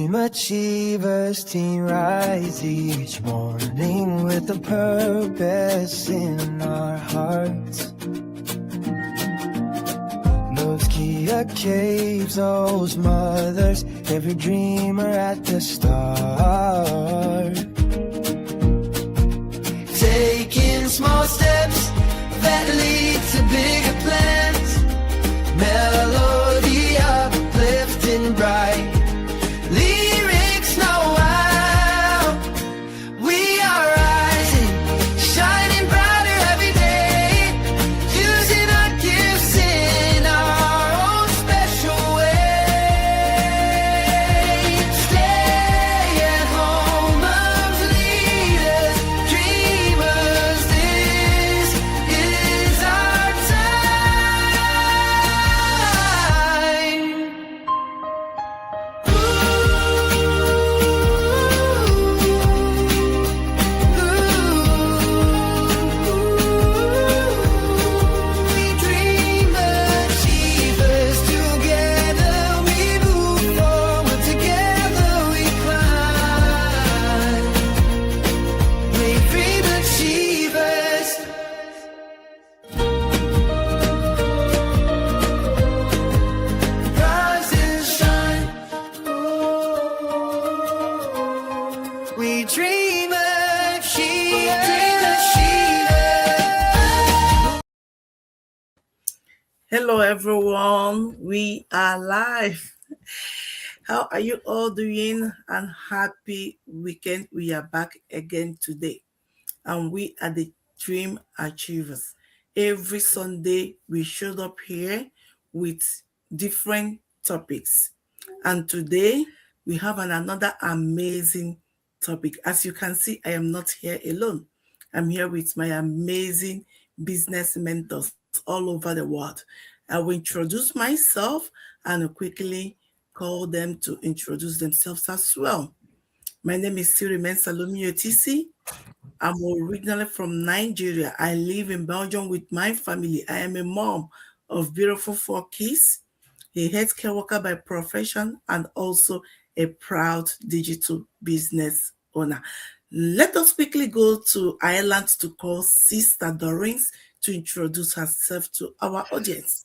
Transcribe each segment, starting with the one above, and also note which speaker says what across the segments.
Speaker 1: Dream Achievers team rise each morning with a purpose in our hearts. Those Kia Caves, those mothers, every dreamer at the start. Taking small steps that lead to bigger plans. Melody uplifting bright. Lyrics know how. We are rising, shining brighter every day. Using our gifts in our own special way. Stay at home, moms, leaders, dreamers. This is our time. We dream achievers together. We move forward together. We climb. We dream achievers. Rise and shine. We dream achievers.
Speaker 2: Hello, everyone. We are live. How are you all doing? And happy weekend. We are back again today. And we are the Dream Achievers. Every Sunday, we showed up here with different topics. And today, we have another amazing topic. As you can see, I am not here alone. I'm here with my amazing business mentors all over the world. I will introduce myself and quickly call them to introduce themselves as well. My name is Sirimen Salome Otisi. I'm originally from Nigeria. I live in Belgium with my family. I am a mom of beautiful 4 kids, a healthcare worker by profession, and also a proud digital business owner. Let us quickly go to Ireland to call Sister Dorins to introduce herself to our audience.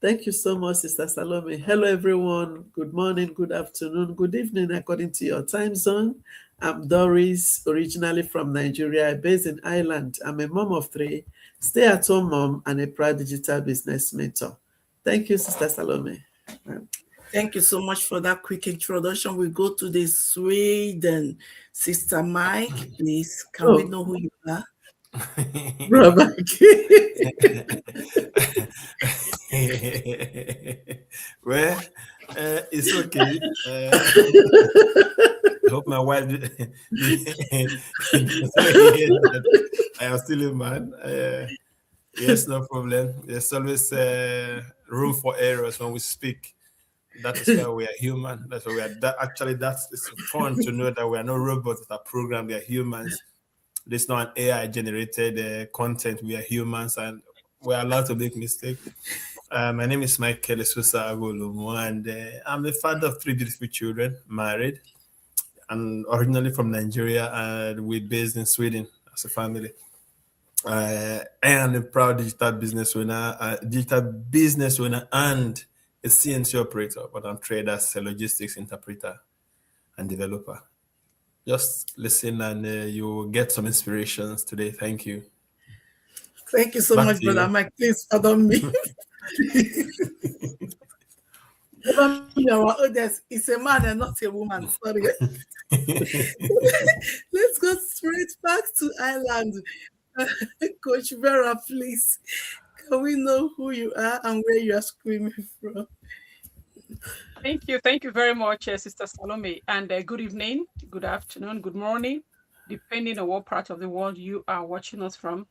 Speaker 3: Thank you so much, Sister Salome. Hello, everyone. Good morning, good afternoon, good evening, according to your time zone. I'm Doris, originally from Nigeria, based in Ireland. I'm a mom of 3, stay-at-home mom, and a proud digital business mentor. Thank you, Sister Salome.
Speaker 2: Thank you so much for that quick introduction. We go to the Sweden. Sister Mike, please, can we know who you are?
Speaker 3: Brother.
Speaker 4: Well, it's okay. I hope my wife I am still a man. Yes, no problem. There's always room for errors when we speak. That is why we are human. That's why we are. It's fun to know that we are not robots that are programmed. We are humans. This is not an AI-generated content. We are humans, and we are allowed to make mistakes. My name is Michael Esusa Agolumo, and I'm the father of 3 beautiful children, married, and originally from Nigeria, and we're based in Sweden as a family. I am a proud digital business owner, and a CNC operator, but I'm trained as a logistics interpreter and developer. Just listen and you will get some inspirations today. Thank you.
Speaker 2: Thank you so
Speaker 4: Back
Speaker 2: much,
Speaker 4: to you.
Speaker 2: Brother Mike. Please pardon me. Our audience is a man and not a woman. Sorry. Let's go straight back to Ireland. Coach Vera, please. Can we know who you are and where you are screaming from?
Speaker 5: Thank you. Thank you very much, Sister Salome. And good evening, good afternoon, good morning, depending on what part of the world you are watching us from.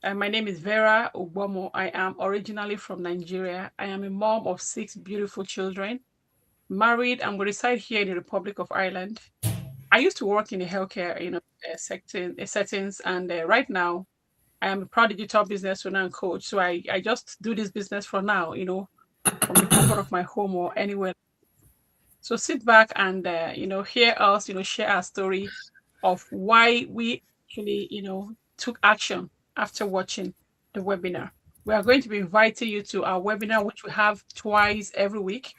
Speaker 5: My name is Vera Ogbomo. I am originally from Nigeria. I am a mom of 6 beautiful children, married. I'm going to reside here in the Republic of Ireland. I used to work in the healthcare, settings, and right now I am a proud digital business owner and coach. So I just do this business for now, from the comfort of my home or anywhere. So sit back and hear us, share our story of why we actually, took action after watching the webinar. We are going to be inviting you to our webinar, which we have twice every week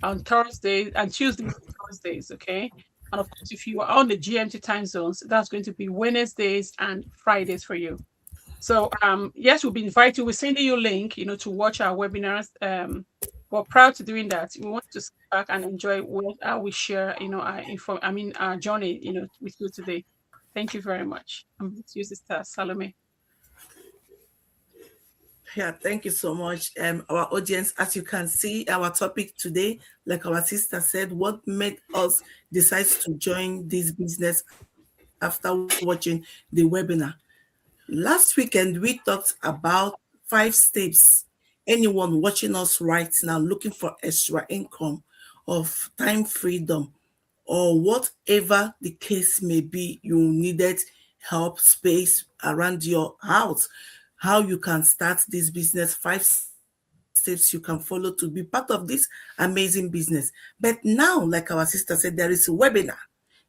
Speaker 5: on Thursdays and Tuesdays and Thursdays. Okay. And of course, if you are on the GMT time zones, that's going to be Wednesdays and Fridays for you. So yes, we'll be inviting. We're sending you a link, to watch our webinars. We're proud to doing that. We want to sit back and enjoy how we share, our journey, with you today. Thank you very much. I'm with you, Sister Salome.
Speaker 2: Yeah, thank you so much. Our audience, as you can see, our topic today, like our sister said, what made us decide to join this business after watching the webinar. Last weekend, we talked about 5 steps anyone watching us right now looking for extra income, of time freedom, or whatever the case may be, you needed help, space around your house, how you can start this business, 5 steps you can follow to be part of this amazing business. But now, like our sister said, there is a webinar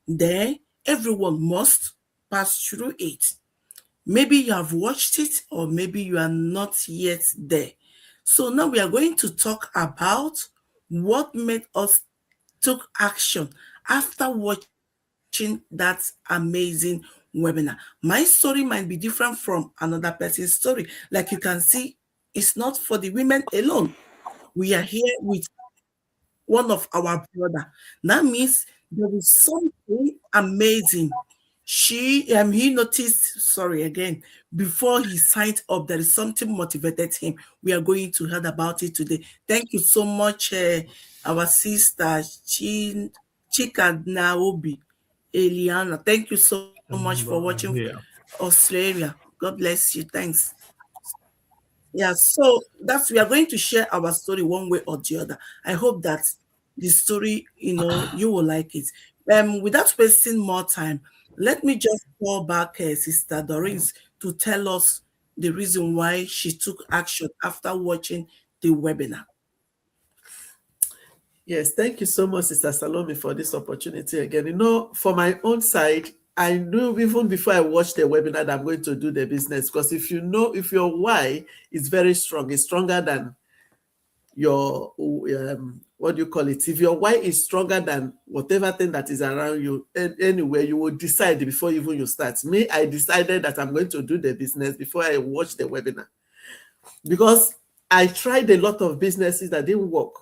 Speaker 2: there. Everyone must pass through it. Maybe you have watched it, or maybe you are not yet there. So now we are going to talk about what made us took action after watching that amazing webinar. My story might be different from another person's story. Like you can see, it's not for the women alone. We are here with one of our brother. That means there is something amazing. He noticed, sorry again, before he signed up, there is something motivated him. We are going to hear about it today. Thank you so much, our sister Chika Naobi Eliana. Thank you so much for watching Australia. God bless you. Thanks. Yeah, so we are going to share our story one way or the other. I hope that the story, you will like it. Without wasting more time, let me just call back Sister Doris to tell us the reason why she took action after watching the webinar.
Speaker 3: Yes, thank you so much, Sister Salome, for this opportunity again. For my own side, I knew even before I watched the webinar that I'm going to do the business, because if your why is very strong, it's stronger than your what do you call it? If your why is stronger than whatever thing that is around you, anyway, you will decide before even you start. Me, I decided that I'm going to do the business before I watched the webinar, because I tried a lot of businesses that didn't work,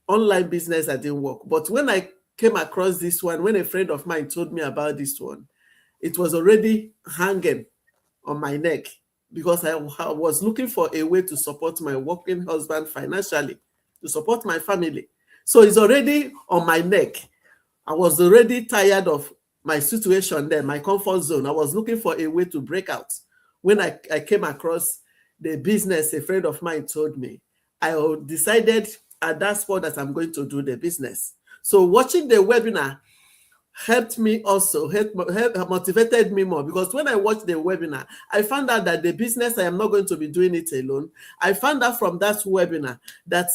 Speaker 3: online business that didn't work. But when I came across this one, when a friend of mine told me about this one, it was already hanging on my neck, because I was looking for a way to support my working husband financially, to support my family. So it's already on my neck. I was already tired of my situation there, my comfort zone. I was looking for a way to break out. When I came across the business a friend of mine told me, I decided at that spot that I'm going to do the business. So watching the webinar helped me also, motivated me more, because when I watched the webinar, I found out that the business, I am not going to be doing it alone. I found out from that webinar that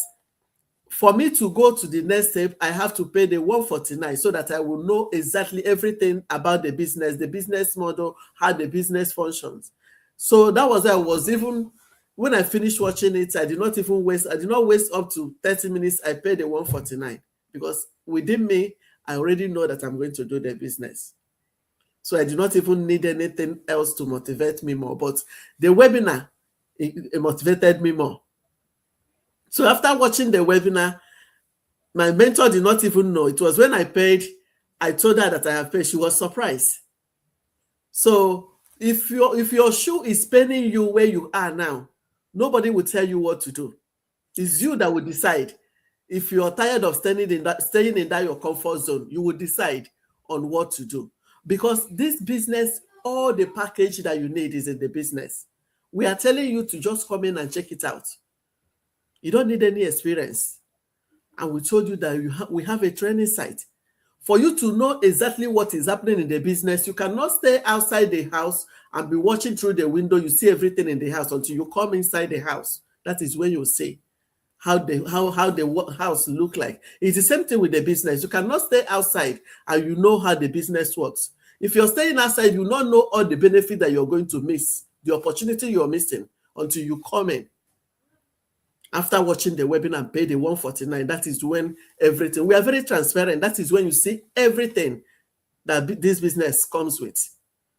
Speaker 3: for me to go to the next step, I have to pay the 149 so that I will know exactly everything about the business model, how the business functions. So that was I was even, when I finished watching it, I did not waste up to 30 minutes. I paid the 149, because within me, I already know that I'm going to do the business. So I do not even need anything else to motivate me more. But the webinar, it motivated me more. So after watching the webinar, my mentor did not even know. It was when I paid, I told her that I have paid. She was surprised. So if your shoe is paining you where you are now, nobody will tell you what to do. It's you that will decide. If you're tired of staying in that your comfort zone, you will decide on what to do. Because this business, all the package that you need is in the business. We are telling you to just come in and check it out. You don't need any experience. And we told you that we have a training site. For you to know exactly what is happening in the business, you cannot stay outside the house and be watching through the window. You see everything in the house until you come inside the house. That is when you say, how the house look like. It's the same thing with the business. You cannot stay outside and you know how the business works. If you're staying outside, you not know all the benefit that you're going to miss, the opportunity you're missing until you come in. After watching the webinar and pay the 149, that is when everything, we are very transparent. That is when you see everything that this business comes with.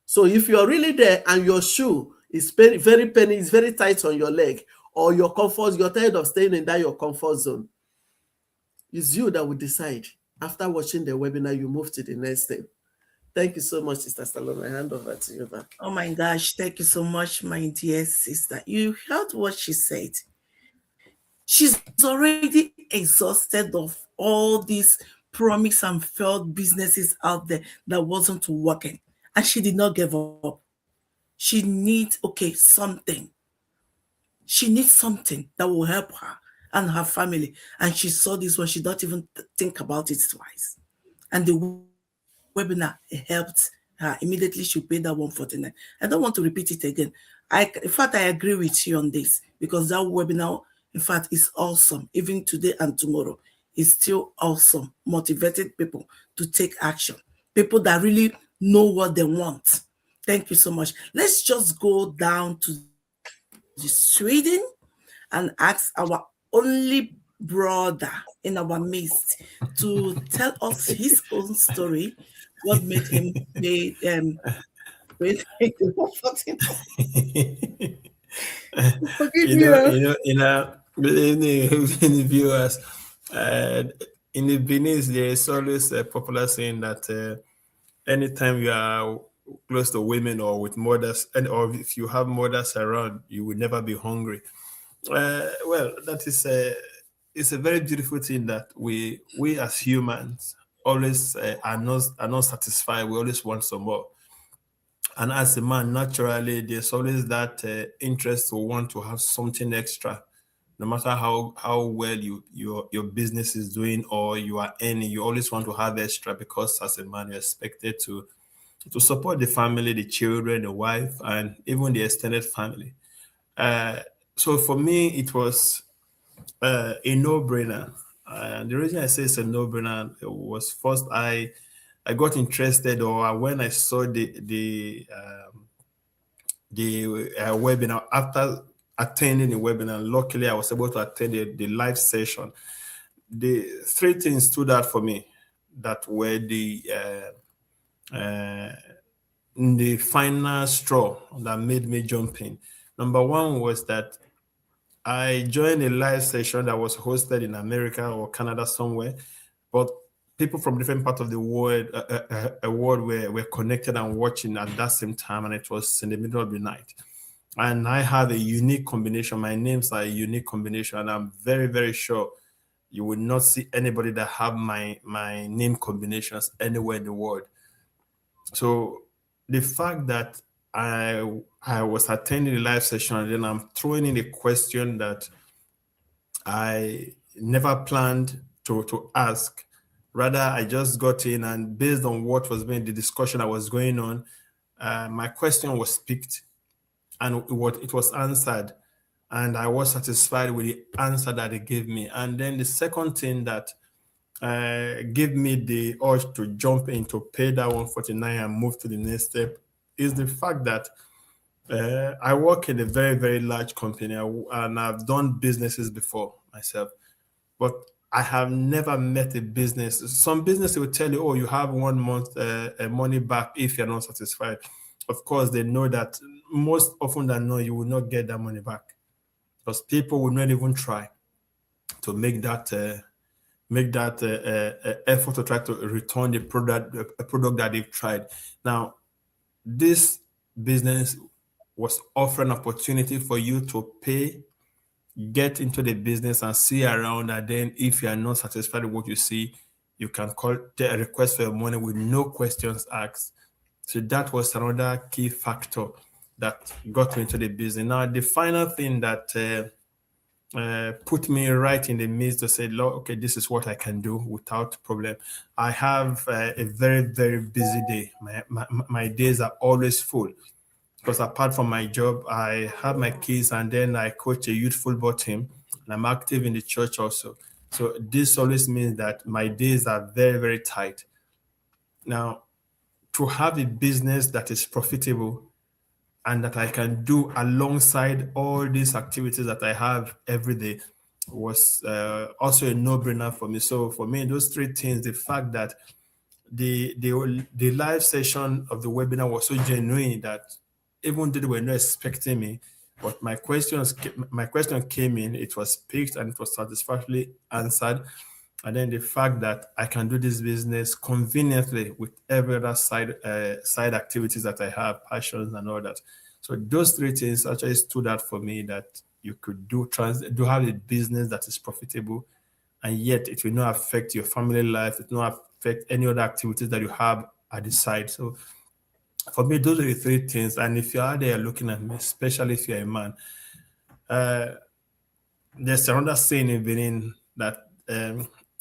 Speaker 3: So if you're really there and your shoe is very penny, is very tight on your leg, or your comfort, you're tired of staying in that your comfort zone, it's you that will decide. After watching the webinar, you move to the next thing. Thank you so much, Sister Salome. I hand over to you back.
Speaker 2: Oh my gosh, thank you so much, my dear sister. You heard what she said. She's already exhausted of all these promise and failed businesses out there that wasn't working. And she did not give up. She needs, something. She needs something that will help her and her family. And she saw this one. She don't even think about it twice. And the webinar, it helped her. Immediately she paid that 149. I don't want to repeat it again. In fact, I agree with you on this, because that webinar, in fact, is awesome. Even today and tomorrow, it's still awesome. Motivated people to take action. People that really know what they want. Thank you so much. Let's just go down to Sweden and ask our only brother in our midst to tell us his own story. What made him pay
Speaker 4: Good evening, viewers. In the Benin, there is always a popular saying that anytime you are close to women or with mothers, or if you have mothers around, you will never be hungry. Well, that is it's a very beautiful thing that we as humans always are not satisfied. We always want some more. And as a man, naturally, there's always that interest to want to have something extra. No matter how well your business is doing or you are earning, you always want to have extra, because as a man, you're expected to support the family, the children, the wife, and even the extended family. So for me, it was a no-brainer. And the reason I say it's a no-brainer was, first, I got interested, or when I saw the webinar, after attending the webinar, luckily I was able to attend the live session. The three things stood out for me that were the final straw that made me jump in. Number one was that I joined a live session that was hosted in America or Canada somewhere, but people from different parts of the world, were connected and watching at that same time, and it was in the middle of the night. And I have a unique combination. My names are a unique combination, and I'm very, very sure you will not see anybody that have my name combinations anywhere in the world. So the fact that I was attending the live session, and then I'm throwing in a question that I never planned to ask. Rather, I just got in, and based on what was being the discussion that was going on, my question was picked, and it was answered, and I was satisfied with the answer that they gave me. And then the second thing that gave me the urge to jump in to pay that 149 and move to the next step is the fact that I work in a very, very large company, and I've done businesses before myself, but I have never met a business. Some business will tell you, oh, you have 1 month money back if you're not satisfied. Of course, they know that most often than not, you will not get that money back, because people will not even try to make that effort to try to return the product that they've tried. Now, this business was offering opportunity for you to pay, get into the business and see around, and then if you are not satisfied with what you see, you can call a request for your money with no questions asked. So that was another key factor that got me into the business. Now, the final thing that put me right in the midst to say, Lord, okay, this is what I can do without problem. I have a very, very busy day. My days are always full, because apart from my job, I have my kids, and then I coach a youth football team. and I'm active in the church also. So this always means that my days are very, very tight. Now, to have a business that is profitable and that I can do alongside all these activities that I have every day was also a no-brainer for me. So for me, those three things, the fact that the live session of the webinar was so genuine that even though they were not expecting me, but my question came in, it was picked and it was satisfactorily answered. And then the fact that I can do this business conveniently with every other side activities that I have, passions and all that. So those three things actually stood out for me, that you could do have a business that is profitable, and yet it will not affect your family life. It will not affect any other activities that you have at the side. So for me, those are the three things. And if you are there looking at me, especially if you're a man, there's another saying in Benin that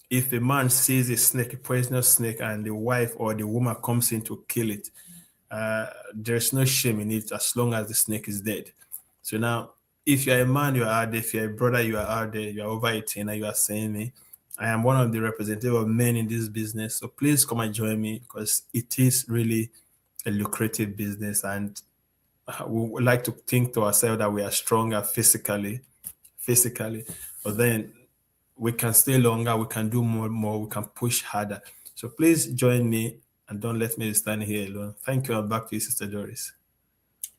Speaker 4: if a man sees a snake, a poisonous snake, and the wife or the woman comes in to kill it, there's no shame in it as long as the snake is dead. So now, if you're a man, you are out there. If you're a brother, you are out there. You are over 18 and you are saying me, I am one of the representative of men in this business. So please come and join me, because it is really a lucrative business. And we would like to think to ourselves that we are stronger physically, but then we can stay longer, we can do more, we can push harder. So please join me and don't let me stand here alone. Thank you. And back to you, Sister Doris.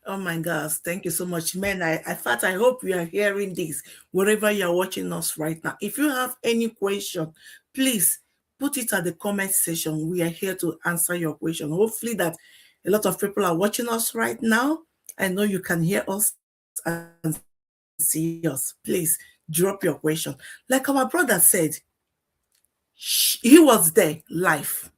Speaker 2: Oh my gosh, thank you so much. Man, I thought, I hope you are hearing this wherever you're watching us right now. If you have any question, please put it at the comment section. We are here to answer your question. Hopefully that a lot of people are watching us right now. I know you can hear us and see us. Please drop your question. Like our brother said, he was there live,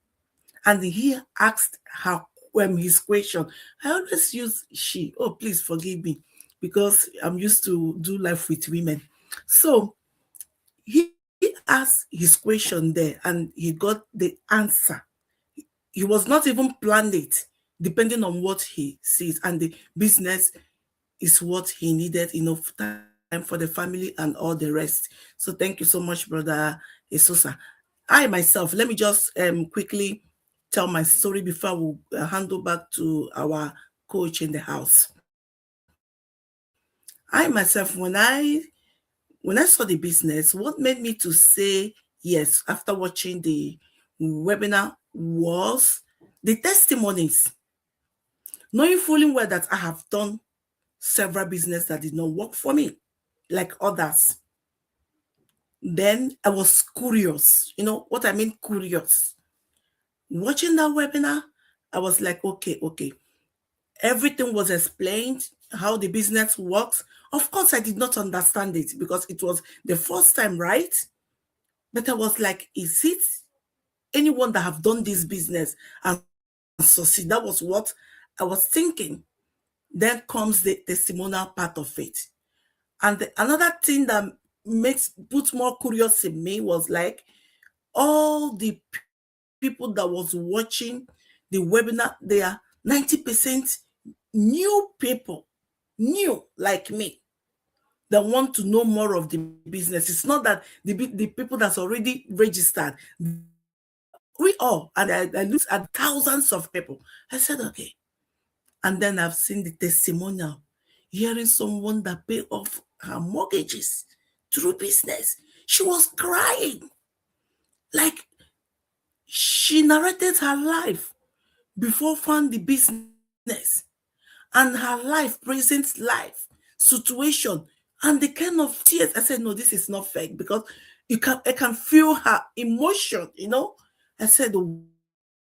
Speaker 2: and he asked her his question. I always use she. Oh, please forgive me, because I'm used to do life with women. So he asked his question there, and he got the answer. He was not even planned it, depending on what he sees, and the business is what he needed, enough time for the family and all the rest. So thank you so much, Brother Esosa. I myself, let me just quickly tell my story before we hand over to our coach in the house. I myself, when I saw the business, what made me to say yes after watching the webinar was the testimonies. Knowing fully well that I have done several businesses that did not work for me, like others. Then I was curious. You know what I mean? Curious. Watching that webinar, I was like, okay. Everything was explained, how the business works. Of course, I did not understand it because it was the first time, right? But I was like, is it anyone that have done this business and succeed? That was what I was thinking. Then comes the testimonial part of it. And another thing that puts more curious in me was like all the people that was watching the webinar, they are 90% new people, new like me, that want to know more of the business. It's not that the people that's already registered, we all, and I looked at thousands of people. I said, okay. And then I've seen the testimonial, hearing someone that paid off her mortgages through business. She was crying. Like, she narrated her life before found the business, and her life, present life, situation, and the kind of tears. I said, no, this is not fake, because I can feel her emotion, I said,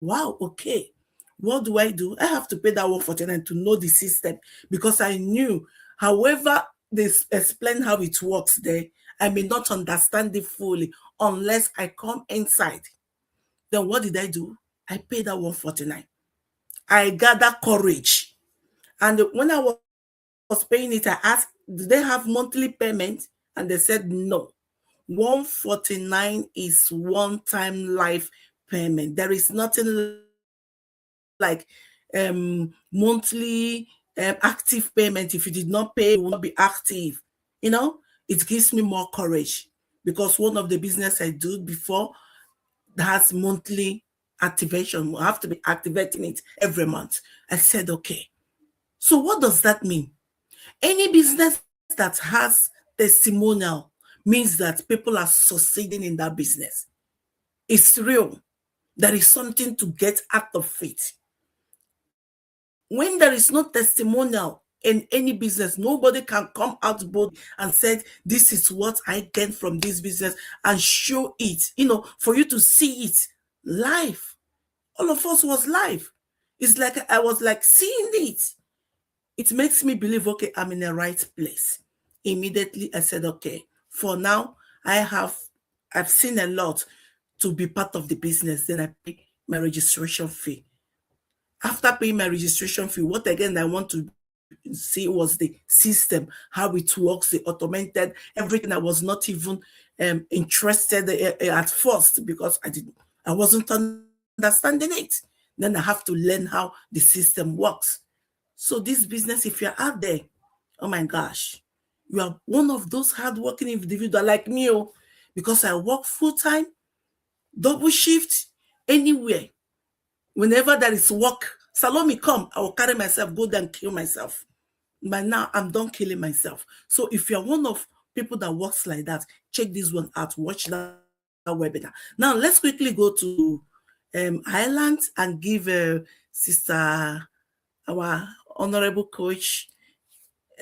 Speaker 2: wow, okay. What do? I have to pay that 149 to know the system, because I knew, however they explain how it works there, I may not understand it fully unless I come inside. Then what did I do? I paid that 149. I gathered courage. And when I was paying it, I asked, do they have monthly payment? And they said no. 149 is one-time life payment. There is nothing like monthly active payment. If you did not pay, you will not be active. it gives me more courage, because one of the business I do before that has monthly activation, I have to be activating it every month. I said, okay. So what does that mean? Any business that has testimonial means that people are succeeding in that business. It's real. There is something to get out of it. When there is no testimonial in any business, nobody can come out bold and say, this is what I get from this business, and show it, for you to see it live. All of us was live. It's like I was like seeing it. It makes me believe, okay, I'm in the right place. Immediately I said, okay, for now, I've seen a lot to be part of the business. Then I pay my registration fee. After paying my registration fee, what again I want to see was the system, how it works, the automated, everything. I was not even interested at first, because I wasn't understanding it. Then I have to learn how the system works. So this business, if you're out there, oh my gosh, you are one of those hardworking individuals like me, because I work full-time, double shift, anywhere. Whenever there is work, Salome, come, I will carry myself, go there and kill myself. But now I'm done killing myself. So if you're one of people that works like that, check this one out, watch that webinar. Now let's quickly go to Ireland and give Sister, our honorable coach,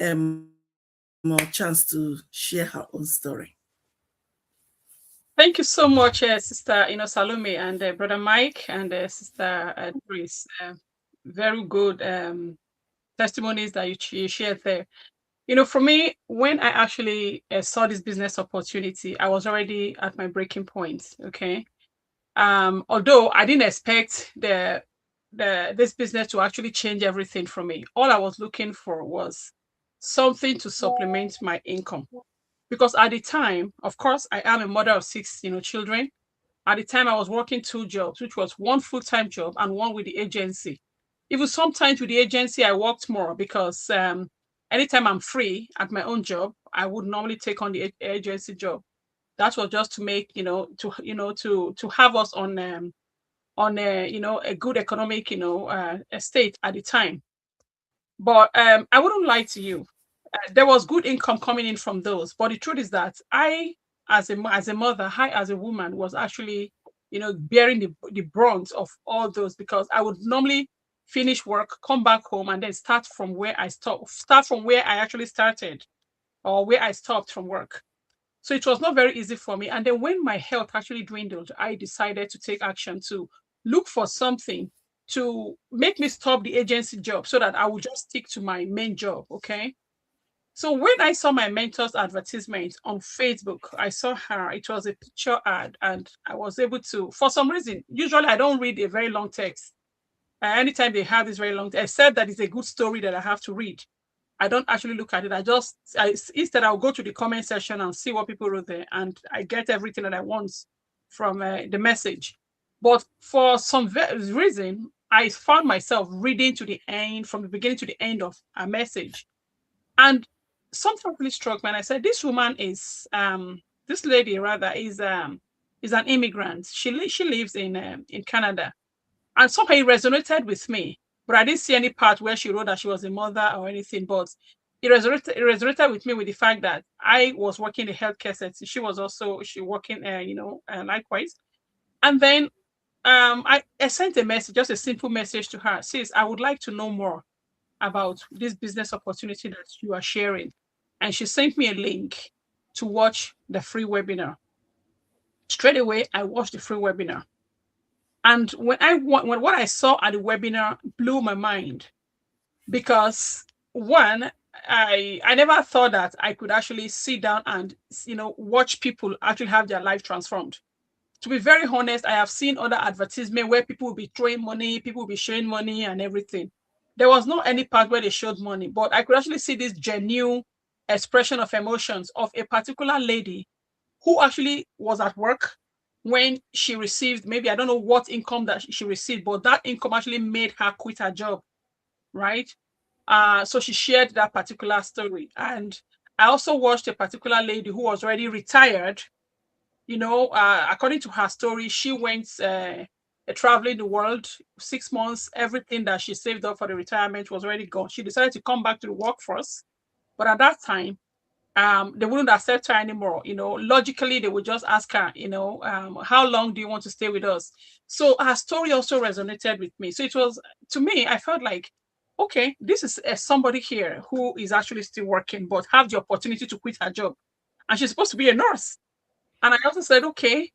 Speaker 2: more chance to share her own story.
Speaker 5: Thank you so much, Sister Salome, and Brother Mike, and Sister Doris. Very good testimonies that you shared there. For me, when I actually saw this business opportunity, I was already at my breaking point. Okay, although I didn't expect this business to actually change everything for me. All I was looking for was something to supplement my income. Because at the time, of course, I am a mother of 6, children. At the time, I was working 2 jobs, which was one full-time job and one with the agency. Even sometimes with the agency, I worked more, because anytime I'm free at my own job, I would normally take on the agency job. That was just to make, to have us on a good economic, state at the time. But I wouldn't lie to you. There was good income coming in from those. But the truth is that I, as a mother, I, as a woman, was actually, bearing the brunt of all those, because I would normally finish work, come back home, and then start from where I actually started, or where I stopped from work. So it was not very easy for me. And then when my health actually dwindled, I decided to take action to look for something to make me stop the agency job, so that I would just stick to my main job. Okay. So when I saw my mentor's advertisement on Facebook, I saw her. It was a picture ad, and I was able to, for some reason, usually I don't read a very long text. Anytime they have this very long text, except that it's a good story that I have to read, I don't actually look at it. Instead, I'll go to the comment section and see what people wrote there, and I get everything that I want from the message. But for some reason, I found myself reading to the end, from the beginning to the end of a message. And something really struck me, and I said, this woman is, this lady rather, is an immigrant. She lives in Canada. And somehow it resonated with me. But I didn't see any part where she wrote that she was a mother or anything. But it resonated with me with the fact that I was working in a healthcare setting. She was working, likewise. And then I sent a message, just a simple message to her. Sis, I would like to know more about this business opportunity that you are sharing. And she sent me a link to watch the free webinar. Straight away, I watched the free webinar. And what I saw at the webinar blew my mind, because one, I never thought that I could actually sit down and watch people actually have their life transformed. To be very honest, I have seen other advertisements where people will be throwing money, people will be showing money and everything. There was not any part where they showed money, but I could actually see this genuine expression of emotions of a particular lady who actually was at work when she received, maybe I don't know what income that she received, but that income actually made her quit her job, right? So she shared that particular story, and I also watched a particular lady who was already retired. You know, according to her story, she went traveling the world 6 months. Everything that she saved up for the retirement was already gone. She decided to come back to the workforce, but at that time, they wouldn't accept her anymore. You know, logically, they would just ask her, you know, how long do you want to stay with us? So her story also resonated with me. So it was, to me, I felt like, okay, this is somebody here who is actually still working, but have the opportunity to quit her job. And she's supposed to be a nurse. And I also said, okay.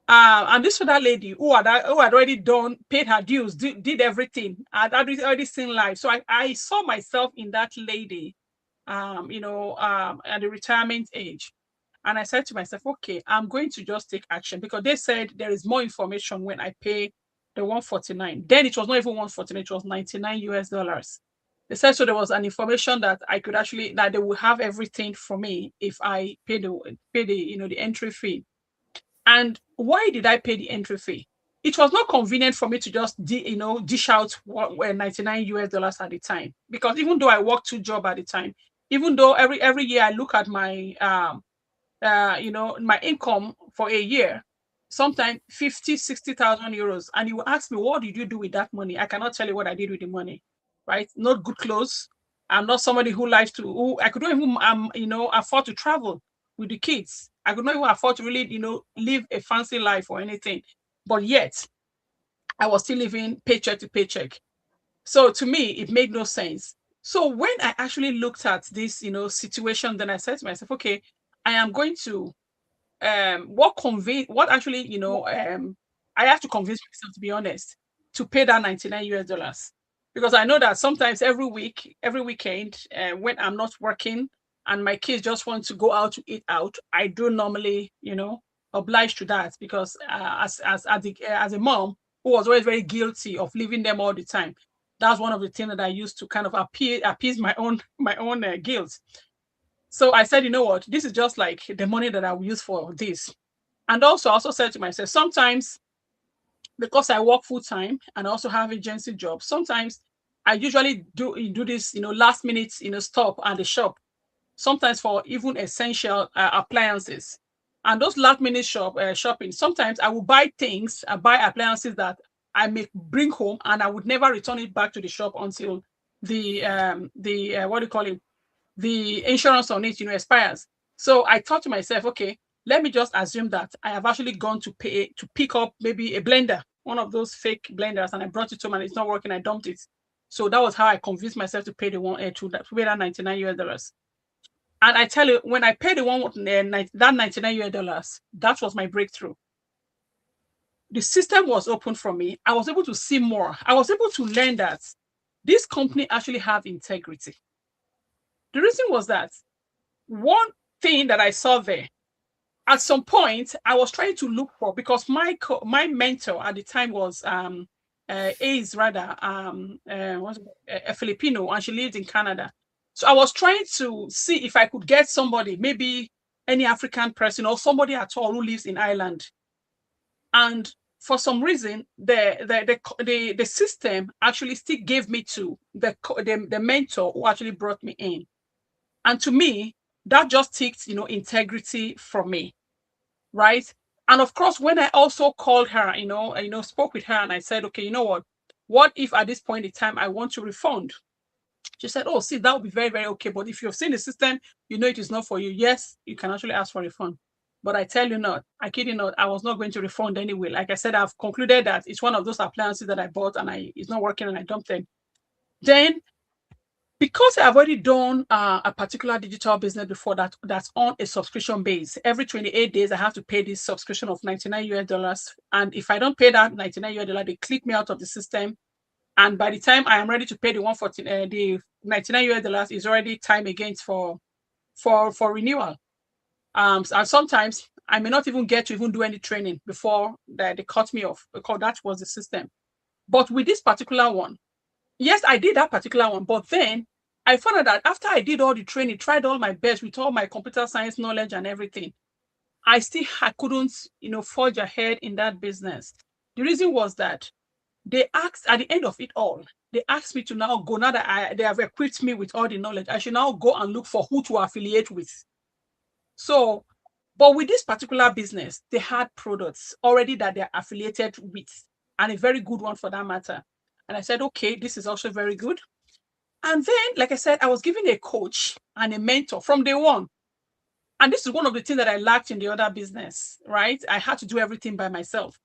Speaker 5: And this other lady who had already paid her dues, did everything, had already seen life. So I saw myself in that lady, you know, at the retirement age. And I said to myself, okay, I'm going to just take action, because they said there is more information when I pay the 149. Then it was not even 149, it was 99 US dollars. They said, so there was an information that I could actually, that they will have everything for me if I pay the you know, the entry fee. And why did I pay the entry fee? It was not convenient for me to just you know, dish out 99 US dollars at the time, because even though I worked 2 jobs at the time, even though every year I look at my you know, my income for a year, sometimes 50,000-60,000 euros, and you will ask me, what did you do with that money? I cannot tell you what I did with the money, right? Not good clothes. I'm not somebody who likes to, who I could not even you know, afford to travel with the kids. I could not even afford to really, you know, live a fancy life or anything. But yet I was still living paycheck to paycheck. So to me, it made no sense. So when I actually looked at this, you know, situation, then I said to myself, okay, I am going to what actually, you know, I have to convince myself, to be honest, to pay that 99 US dollars, because I know that sometimes every weekend, when I'm not working and my kids just want to go out to eat out, I do normally, you know, oblige to that, because as a mom who was always very guilty of leaving them all the time, that's one of the things that I used to kind of appease my own guilt. So I said, you know what, this is just like the money that I will use for this. And also, I also said to myself, sometimes, because I work full time and also have agency jobs, sometimes I usually do this, you know, last minute, you know, stop at the shop, sometimes for even essential appliances. And those last minute shopping, sometimes I will buy appliances that I may bring home, and I would never return it back to the shop until the what do you call it, the insurance on it, you know, expires. So I thought to myself, okay, let me just assume that I have actually gone to pick up maybe a blender, one of those fake blenders, and I brought it to home and it's not working. I dumped it. So that was how I convinced myself to pay to pay that 99 US dollars. And I tell you, when I paid that 99 US dollars, that was my breakthrough. The system was open for me. I was able to see more. I was able to learn that this company actually have integrity. The reason was that one thing that I saw there, at some point, I was trying to look for, because my mentor at the time was was a Filipino, and she lived in Canada. So I was trying to see if I could get somebody, maybe any African person or somebody at all who lives in Ireland. And for some reason, the system actually still gave me to the mentor who actually brought me in. And to me, that just ticked, you know, integrity from me, right? And of course, when I also called her, you know, spoke with her, and I said, okay, you know what if at this point in time I want to refund? She said, oh, see, that would be very, very okay. But if you've seen the system, you know it is not for you. Yes, you can actually ask for a refund. But I tell you not, I kid you not, I was not going to refund anyway. Like I said, I've concluded that it's one of those appliances that I bought and it's not working, and I dumped them. Then, because I've already done a particular digital business before that's on a subscription base, every 28 days I have to pay this subscription of 99 US dollars. And if I don't pay that 99 US dollars, they click me out of the system. And by the time I am ready to pay the 99 US dollars, is already time against for renewal. And sometimes I may not even get to even do any training before they cut me off, because that was the system. But with this particular one, yes, I did that particular one, but then I found out that after I did all the training, tried all my best with all my computer science knowledge and everything, I couldn't, you know, forge ahead in that business. The reason was that they asked at the end of it all, they asked me to now go, now that they have equipped me with all the knowledge, I should now go and look for who to affiliate with. So, but with this particular business, they had products already that they're affiliated with, and a very good one for that matter. And I said, okay, this is also very good. And then, like I said, I was given a coach and a mentor from day one. And this is one of the things that I lacked in the other business, right? I had to do everything by myself.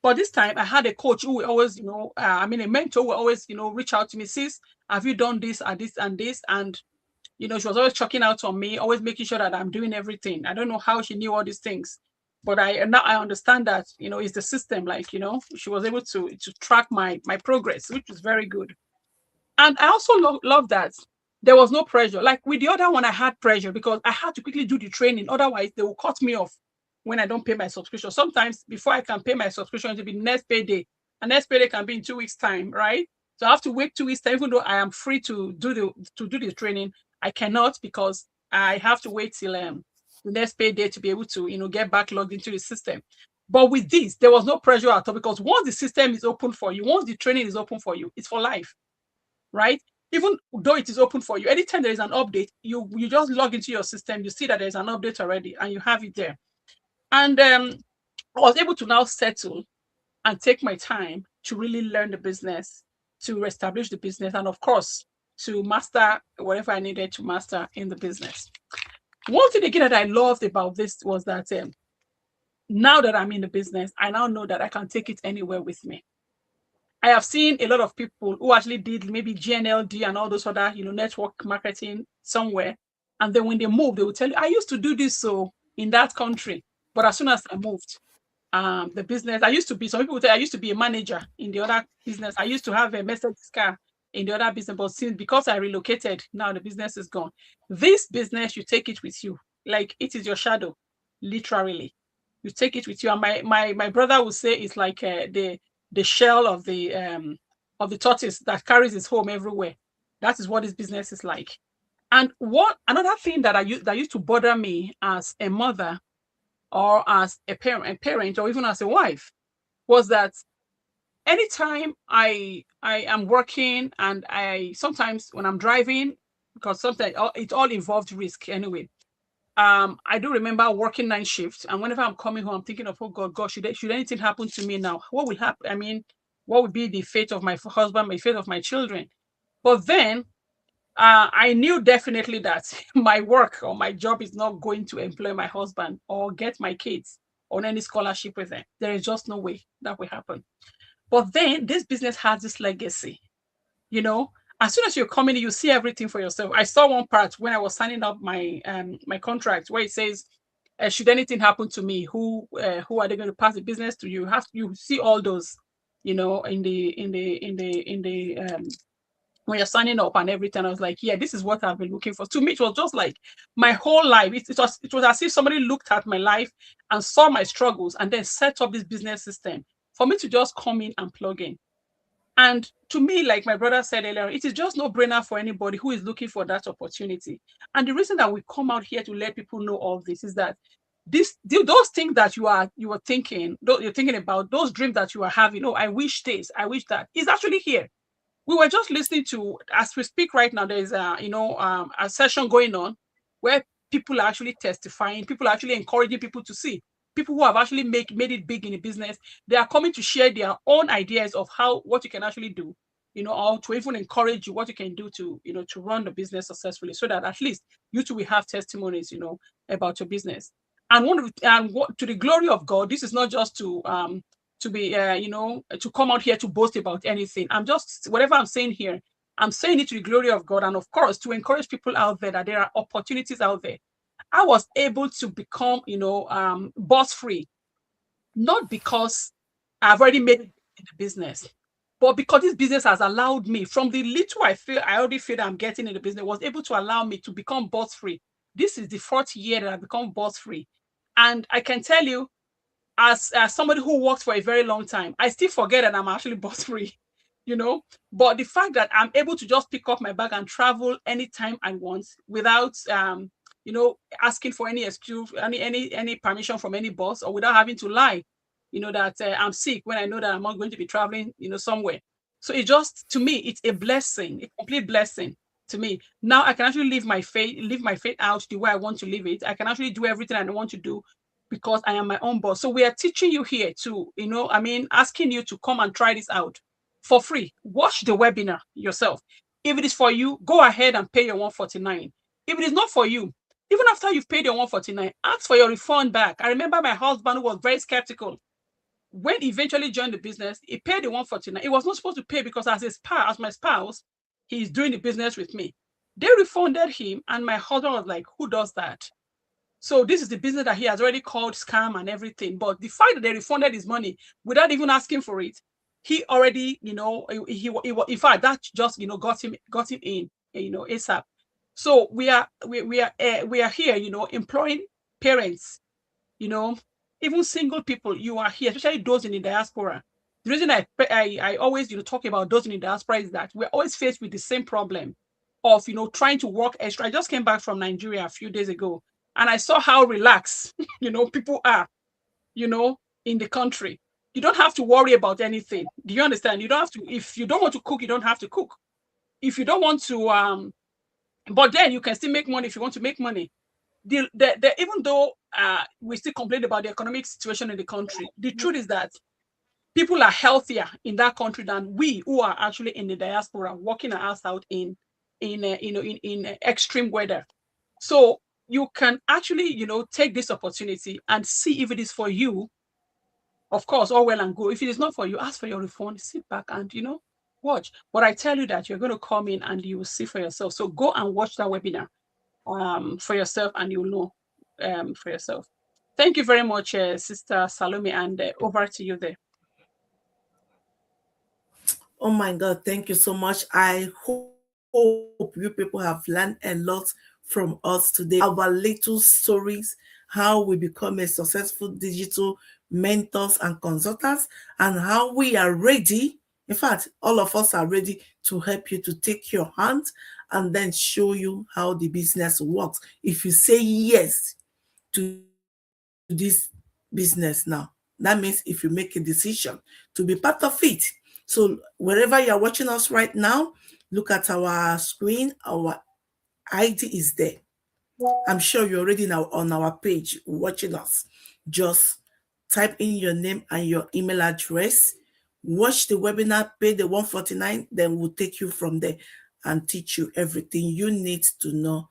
Speaker 5: But this time I had a coach who will always, a mentor will always, reach out to me, sis, have you done this and this and this? And, she was always checking out on me, always making sure that I'm doing everything. I don't know how she knew all these things, but now I understand that, it's the system, like, she was able to track my progress, which is very good. And I also love that there was no pressure. Like with the other one, I had pressure because I had to quickly do the training. Otherwise, they will cut me off when I don't pay my subscription. Sometimes before I can pay my subscription, it will be next payday. And next payday can be in 2 weeks' time, right? So I have to wait 2 weeks' time, even though I am free to do the training. I cannot because I have to wait till the next payday to be able to, get back logged into the system. But with this, there was no pressure at all because once the system is open for you, once the training is open for you, it's for life. Right? Even though it is open for you, anytime there is an update, you just log into your system, you see that there's an update already, and you have it there. And I was able to now settle and take my time to really learn the business, to establish the business, and of course, to master whatever I needed to master in the business. One thing again that I loved about this was that now that I'm in the business, I now know that I can take it anywhere with me. I have seen a lot of people who actually did maybe GNLD and all those other, network marketing somewhere. And then when they move, they will tell you, I used to do this so in that country. But as soon as I moved, the business, some people would say I used to be a manager in the other business. I used to have a Mercedes car in the other business, but because I relocated, now the business is gone. This business, you take it with you. Like it is your shadow, literally. You take it with you. And my brother would say it's like the shell of the tortoise that carries its home everywhere. That is what this business is like. And another thing that used to bother me as a mother or as a parent or even as a wife was that anytime I am working and sometimes when I'm driving, because sometimes it all involved risk anyway. I do remember working 9 shifts, and whenever I'm coming home, I'm thinking of, oh God, should anything happen to me now? What will happen? I mean, what would be the fate of my husband, the fate of my children? But then I knew definitely that my work or my job is not going to employ my husband or get my kids on any scholarship with them. There is just no way that will happen. But then this business has this legacy, As soon as you're coming in, you see everything for yourself. I saw one part when I was signing up my my contract where it says, should anything happen to me, who are they going to pass the business to? You see all those, in the when you're signing up and everything. I was like, yeah, this is what I've been looking for. To me, it was just like my whole life. It was as if somebody looked at my life and saw my struggles and then set up this business system for me to just come in and plug in. And to me, like my brother said earlier, it is just no brainer for anybody who is looking for that opportunity. And the reason that we come out here to let people know all this is that those things that you're thinking about, those dreams that you are having, I wish this, I wish that, is actually here. We were just listening to, as we speak right now, there's a session going on where people are actually testifying, people are actually encouraging people to see. People who have actually made it big in the business, they are coming to share their own ideas of what you can actually do, or to even encourage you what you can do to run the business successfully, so that at least you two will have testimonies, about your business. And to the glory of God, this is not just to be, to come out here to boast about anything. Whatever I'm saying here, I'm saying it to the glory of God, and of course to encourage people out there that there are opportunities out there. I was able to become, boss free, not because I've already made it in the business, but because this business has allowed me, from the little I already feel that I'm getting in the business, was able to allow me to become boss free. This is the 4th year that I've become boss free. And I can tell you, as somebody who worked for a very long time, I still forget that I'm actually boss free, But the fact that I'm able to just pick up my bag and travel anytime I want without asking for any excuse, any permission from any boss, or without having to lie that I'm sick when I know that I'm not going to be traveling, somewhere. So it just, to me, it's a blessing, a complete blessing to me. Now I can actually live my faith out the way I want to live it. I can actually do everything I want to do because I am my own boss. So we are teaching you here to, asking you to come and try this out for free. Watch the webinar yourself. If it is for you, go ahead and pay your 149. If it is not for you, even after you've paid your 149, ask for your refund back. I remember my husband who was very skeptical. When he eventually joined the business, he paid the 149. He was not supposed to pay because as my spouse, he's doing the business with me. They refunded him, and my husband was like, who does that? So this is the business that he has already called scam and everything. But the fact that they refunded his money without even asking for it, he already, in fact, that just, got him in, ASAP. So we are here, employing parents, even single people. You are here, especially those in the diaspora. The reason I always, talk about those in the diaspora is that we're always faced with the same problem of, trying to work extra. I just came back from Nigeria a few days ago, and I saw how relaxed, people are, in the country. You don't have to worry about anything. Do you understand? You don't have to, if you don't want to cook, you don't have to cook. If you don't want to, but then you can still make money if you want to make money. Even though we still complain about the economic situation in the country, the truth is that people are healthier in that country than we who are actually in the diaspora working our ass out in extreme weather. So you can actually, take this opportunity and see if it is for you. Of course, all well and good. If it is not for you, ask for your refund, sit back and, watch. But I tell you that you're going to come in and you will see for yourself. So go and watch that webinar for yourself, and you'll know for yourself. Thank you very much, Sister Salome, and over to you there.
Speaker 2: Oh my God, thank you so much. I hope you people have learned a lot from us today. Our little stories, how we become a successful digital mentors and consultants, and how we are ready. In fact, all of us are ready to help you to take your hand and then show you how the business works. If you say yes to this business now, that means if you make a decision to be part of it. So wherever you're watching us right now, look at our screen. Our ID is there. I'm sure you're already now on our page watching us. Just type in your name and your email address. Watch the webinar, pay the 149, then we'll take you from there and teach you everything you need to know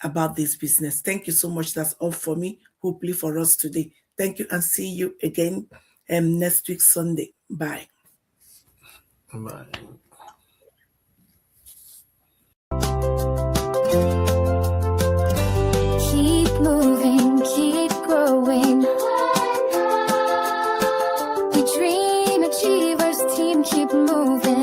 Speaker 2: about this business. Thank you so much. That's all for me, hopefully for us today. Thank you, and see you again next week, Sunday. Bye.
Speaker 4: Bye.
Speaker 6: Keep moving, keep growing. We dream achievers team, keep moving.